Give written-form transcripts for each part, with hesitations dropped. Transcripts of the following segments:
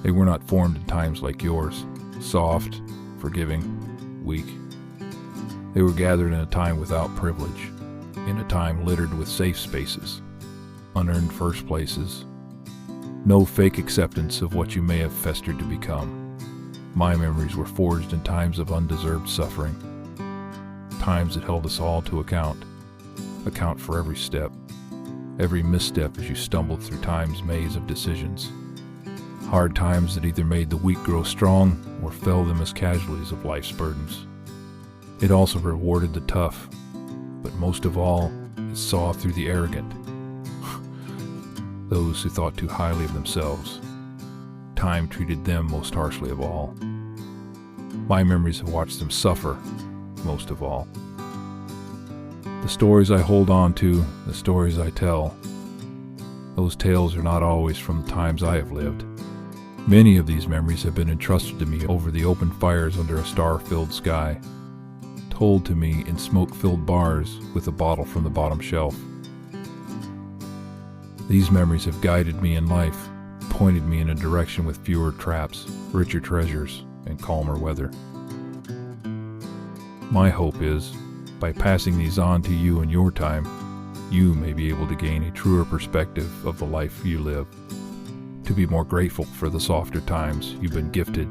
They were not formed in times like yours, soft, forgiving, weak. They were gathered in a time without privilege, in a time littered with safe spaces, unearned first places, no fake acceptance of what you may have festered to become. My memories were forged in times of undeserved suffering, times that held us all to account for every step, every misstep as you stumbled through time's maze of decisions. Hard times that either made the weak grow strong or felled them as casualties of life's burdens. It also rewarded the tough, but most of all, it saw through the arrogant, those who thought too highly of themselves. Time treated them most harshly of all. My memories have watched them suffer most of all. The stories I hold on to, the stories I tell, those tales are not always from the times I have lived. Many of these memories have been entrusted to me over the open fires under a star-filled sky, told to me in smoke-filled bars with a bottle from the bottom shelf. These memories have guided me in life, pointed me in a direction with fewer traps, richer treasures, and calmer weather. My hope is, by passing these on to you in your time, you may be able to gain a truer perspective of the life you live, to be more grateful for the softer times you've been gifted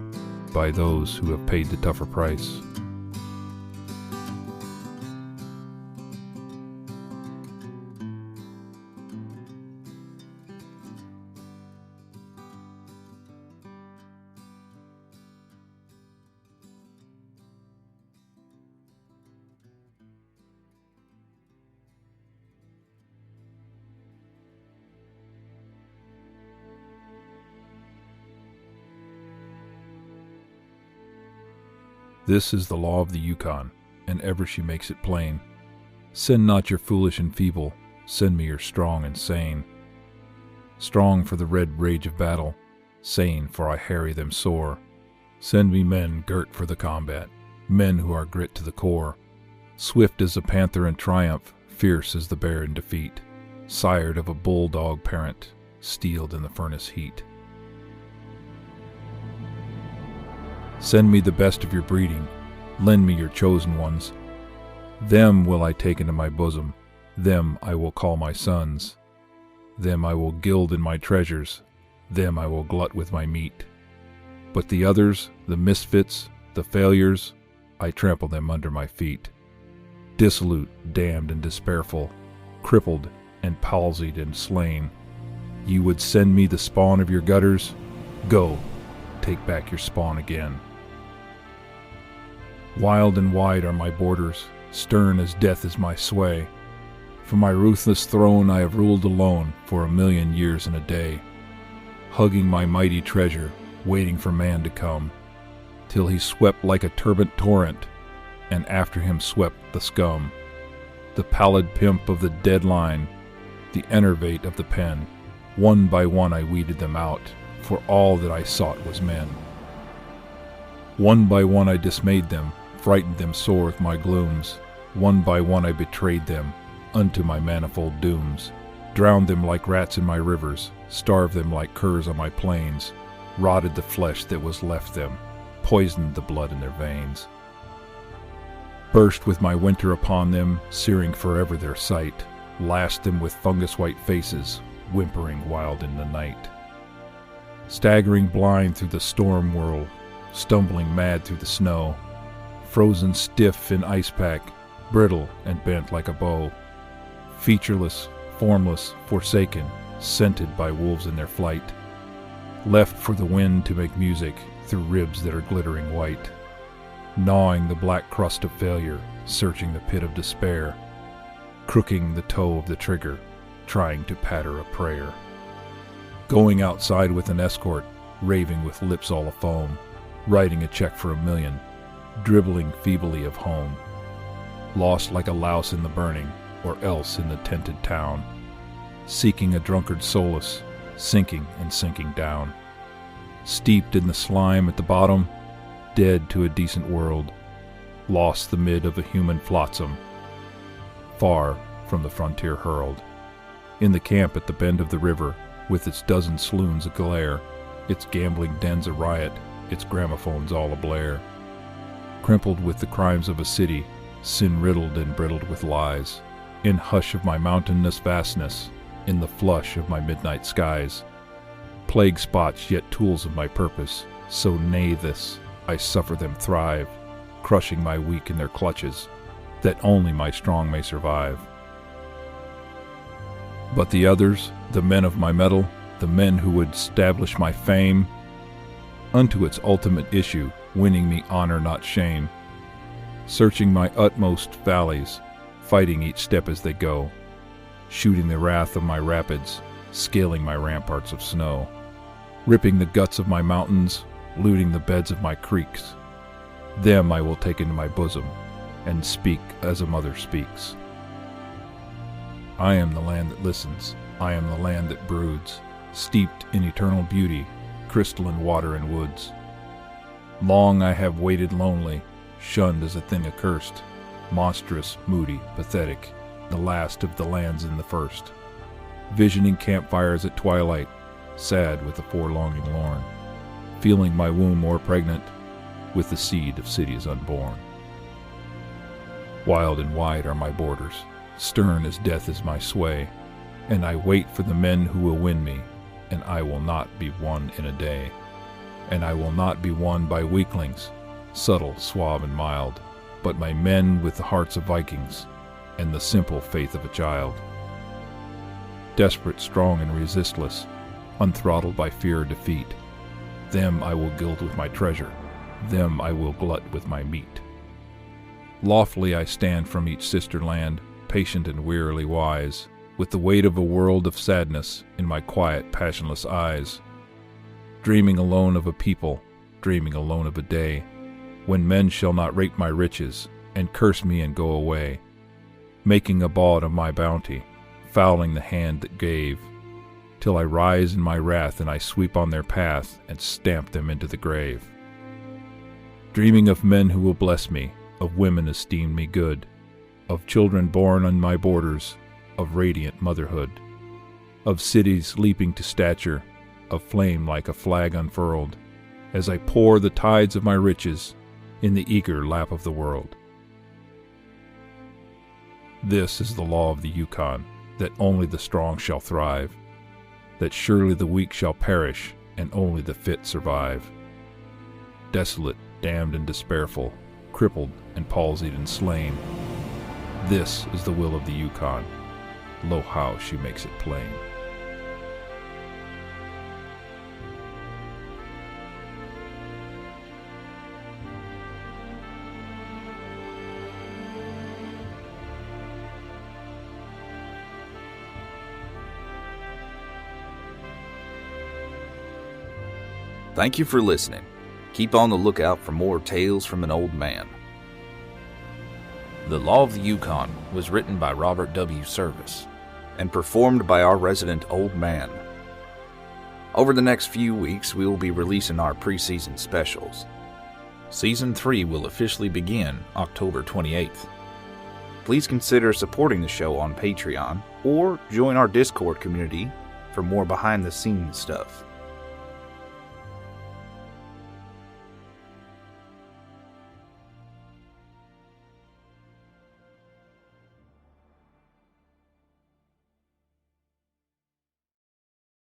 by those who have paid the tougher price. This is the law of the Yukon, and ever she makes it plain. Send not your foolish and feeble, send me your strong and sane. Strong for the red rage of battle, sane for I harry them sore. Send me men girt for the combat, men who are grit to the core. Swift as the panther in triumph, fierce as the bear in defeat, sired of a bulldog parent, steeled in the furnace heat. Send me the best of your breeding, lend me your chosen ones. Them will I take into my bosom, them I will call my sons. Them I will gild in my treasures, them I will glut with my meat. But the others, the misfits, the failures, I trample them under my feet. Dissolute, damned and despairful, crippled and palsied and slain. You would send me the spawn of your gutters? Go, take back your spawn again. Wild and wide are my borders, stern as death is my sway. From my ruthless throne I have ruled alone for 1,000,000 years and a day, hugging my mighty treasure, waiting for man to come, till he swept like a turbid torrent, and after him swept the scum, the pallid pimp of the dead line, the enervate of the pen. One by one I weeded them out, for all that I sought was men. One by one I dismayed them, frightened them sore with my glooms. One by one I betrayed them unto my manifold dooms, drowned them like rats in my rivers, starved them like curs on my plains, rotted the flesh that was left them, poisoned the blood in their veins. Burst with my winter upon them, searing forever their sight, lashed them with fungus-white faces, whimpering wild in the night. Staggering blind through the storm whirl, stumbling mad through the snow, frozen stiff in ice pack, brittle and bent like a bow, featureless, formless, forsaken, scented by wolves in their flight, left for the wind to make music through ribs that are glittering white, gnawing the black crust of failure, searching the pit of despair, crooking the toe of the trigger, trying to patter a prayer. Going outside with an escort, raving with lips all afoam, writing a check for 1,000,000, dribbling feebly of home, lost like a louse in the burning, or else in the tented town, seeking a drunkard's solace, sinking and sinking down, steeped in the slime at the bottom, dead to a decent world, lost the mid of a human flotsam, far from the frontier hurled, in the camp at the bend of the river, with its dozen saloons aglare, its gambling dens a riot, its gramophones all ablare. Crimpled with the crimes of a city, sin-riddled and brittled with lies, in hush of my mountainous vastness, in the flush of my midnight skies. Plague spots yet tools of my purpose, so nay this, I suffer them thrive, crushing my weak in their clutches, that only my strong may survive. But the others, the men of my mettle, the men who would establish my fame, unto its ultimate issue, winning me honor not shame, searching my utmost valleys, fighting each step as they go, shooting the wrath of my rapids, scaling my ramparts of snow, ripping the guts of my mountains, looting the beds of my creeks. Them I will take into my bosom, and speak as a mother speaks. I am the land that listens, I am the land that broods, steeped in eternal beauty, crystalline water and woods. Long I have waited lonely, shunned as a thing accursed, monstrous, moody, pathetic, the last of the lands in the first. Visioning campfires at twilight, sad with a forlonging lorn, feeling my womb more pregnant with the seed of cities unborn. Wild and wide are my borders, stern as death is my sway, and I wait for the men who will win me, and I will not be won in a day. And I will not be won by weaklings, subtle, suave, and mild, but by men with the hearts of Vikings and the simple faith of a child. Desperate, strong, and resistless, unthrottled by fear or defeat, them I will gild with my treasure, them I will glut with my meat. Lawfully I stand from each sister land, patient and wearily wise, with the weight of a world of sadness in my quiet, passionless eyes, dreaming alone of a people, dreaming alone of a day, when men shall not rape my riches, and curse me and go away, making a bawd of my bounty, fouling the hand that gave, till I rise in my wrath and I sweep on their path and stamp them into the grave. Dreaming of men who will bless me, of women esteem me good, of children born on my borders, of radiant motherhood, of cities leaping to stature, of flame like a flag unfurled, as I pour the tides of my riches in the eager lap of the world. This is the law of the Yukon, that only the strong shall thrive, that surely the weak shall perish, and only the fit survive. Desolate, damned and despairful, crippled and palsied and slain, this is the will of the Yukon. Lo how she makes it plain. Thank you for listening. Keep on the lookout for more tales from an old man. The Law of the Yukon was written by Robert W. Service and performed by our resident old man. Over the next few weeks, we will be releasing our preseason specials. Season 3 will officially begin October 28th. Please consider supporting the show on Patreon or join our Discord community for more behind-the-scenes stuff.